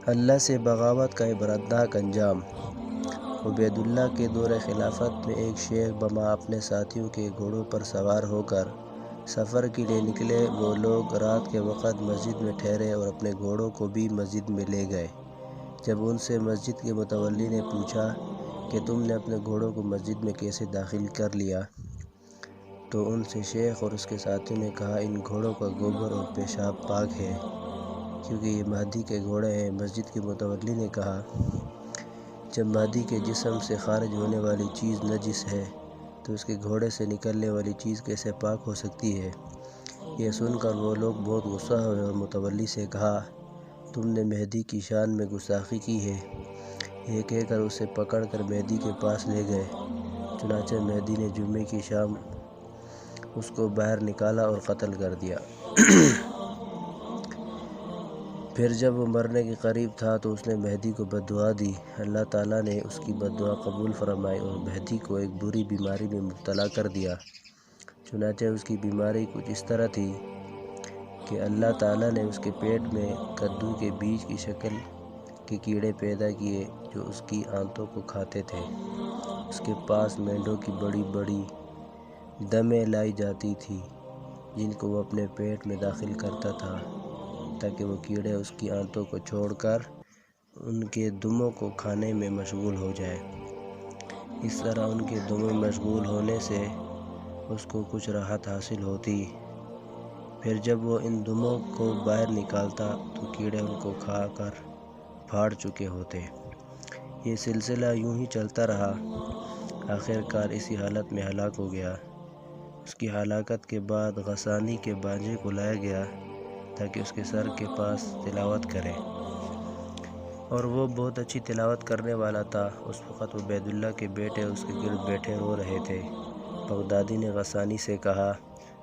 اللہ سے بغاوت کا عبرتناک انجام۔ عبید اللہ کے دور خلافت میں ایک شیخ بما اپنے ساتھیوں کے گھوڑوں پر سوار ہو کر سفر کے لیے نکلے۔ وہ لوگ رات کے وقت مسجد میں ٹھہرے اور اپنے گھوڑوں کو بھی مسجد میں لے گئے۔ جب ان سے مسجد کے متولی نے پوچھا کہ تم نے اپنے گھوڑوں کو مسجد میں کیسے داخل کر لیا، تو ان سے شیخ اور اس کے ساتھیوں نے کہا ان گھوڑوں کا گوبر اور پیشاب پاک ہے، کیونکہ یہ مہدی کے گھوڑے ہیں۔ مسجد کے متولی نے کہا جب مہدی کے جسم سے خارج ہونے والی چیز نجس ہے تو اس کے گھوڑے سے نکلنے والی چیز کیسے پاک ہو سکتی ہے؟ یہ سن کر وہ لوگ بہت غصہ ہوئے اور متولی سے کہا تم نے مہدی کی شان میں گستاخی کی ہے۔ یہ کہہ کر اسے پکڑ کر مہدی کے پاس لے گئے۔ چنانچہ مہدی نے جمعے کی شام اس کو باہر نکالا اور قتل کر دیا۔ پھر جب وہ مرنے کے قریب تھا تو اس نے مہدی کو بد دعا دی۔ اللہ تعالیٰ نے اس کی بد دعا قبول فرمائی اور مہدی کو ایک بری بیماری میں مبتلا کر دیا۔ چنانچہ اس کی بیماری کچھ اس طرح تھی کہ اللہ تعالیٰ نے اس کے پیٹ میں کدو کے بیج کی شکل کے کیڑے پیدا کیے جو اس کی آنتوں کو کھاتے تھے۔ اس کے پاس مینڈوں کی بڑی بڑی دمیں لائی جاتی تھیں جن کو وہ اپنے پیٹ میں داخل کرتا تھا تاکہ وہ کیڑے اس کی آنتوں کو چھوڑ کر ان کے دموں کو کھانے میں مشغول ہو جائیں۔ اس طرح ان کے دموں میں مشغول ہونے سے اس کو کچھ راحت حاصل ہوتی۔ پھر جب وہ ان دموں کو باہر نکالتا تو کیڑے ان کو کھا کر پھاڑ چکے ہوتے۔ یہ سلسلہ یوں ہی چلتا رہا۔ آخر کار اسی حالت میں ہلاک ہو گیا۔ اس کی ہلاکت کے بعد غسانی کے بانجھے کو لایا گیا تاکہ اس کے سر کے پاس تلاوت کرے، اور وہ بہت اچھی تلاوت کرنے والا تھا۔ اس وقت عبید اللہ کے بیٹے اس کے گرد بیٹھے رو رہے تھے۔ بغدادی نے غسانی سے کہا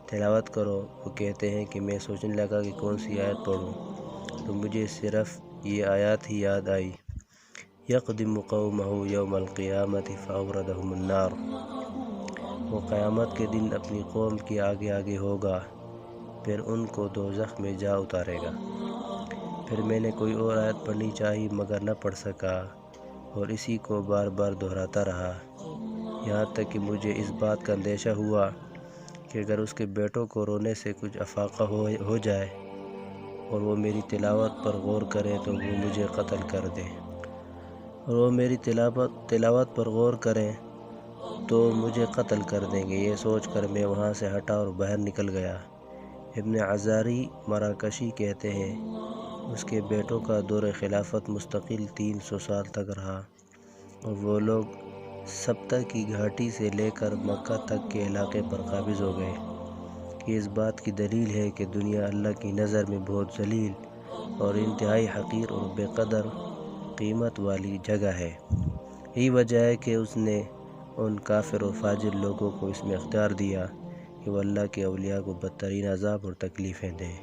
تلاوت کرو۔ وہ کہتے ہیں کہ میں سوچنے لگا کہ کون سی آیت پڑھوں تو مجھے صرف یہ آیات ہی یاد آئی یقدم قومہ یوم القیامۃ فاوردہم النار۔ وہ قیامت کے دن اپنی قوم کے آگے آگے ہوگا، پھر ان کو دوزخ میں جا اتارے گا۔ پھر میں نے کوئی اور آیت پڑھنی چاہی مگر نہ پڑھ سکا اور اسی کو بار بار دہراتا رہا، یہاں تک کہ مجھے اس بات کا اندیشہ ہوا کہ اگر اس کے بیٹوں کو رونے سے کچھ افاقہ ہو جائے اور وہ میری تلاوت پر غور کریں تو وہ مجھے قتل کر دیں، اور وہ میری تلاوت پر غور کریں تو مجھے قتل کر دیں گے۔ یہ سوچ کر میں وہاں سے ہٹا اور باہر نکل گیا۔ ابن عزاری مراکشی کہتے ہیں اس کے بیٹوں کا دور خلافت مستقل 300 سال تک رہا اور وہ لوگ سبتہ کی گھاٹی سے لے کر مکہ تک کے علاقے پر قابض ہو گئے۔ یہ اس بات کی دلیل ہے کہ دنیا اللہ کی نظر میں بہت ذلیل اور انتہائی حقیر اور بے قدر قیمت والی جگہ ہے۔ یہی وجہ ہے کہ اس نے ان کافر و فاجر لوگوں کو اس میں اختیار دیا کہ وہ اللہ کے اولیاء کو بدترین عذاب اور تکلیفیں دیں۔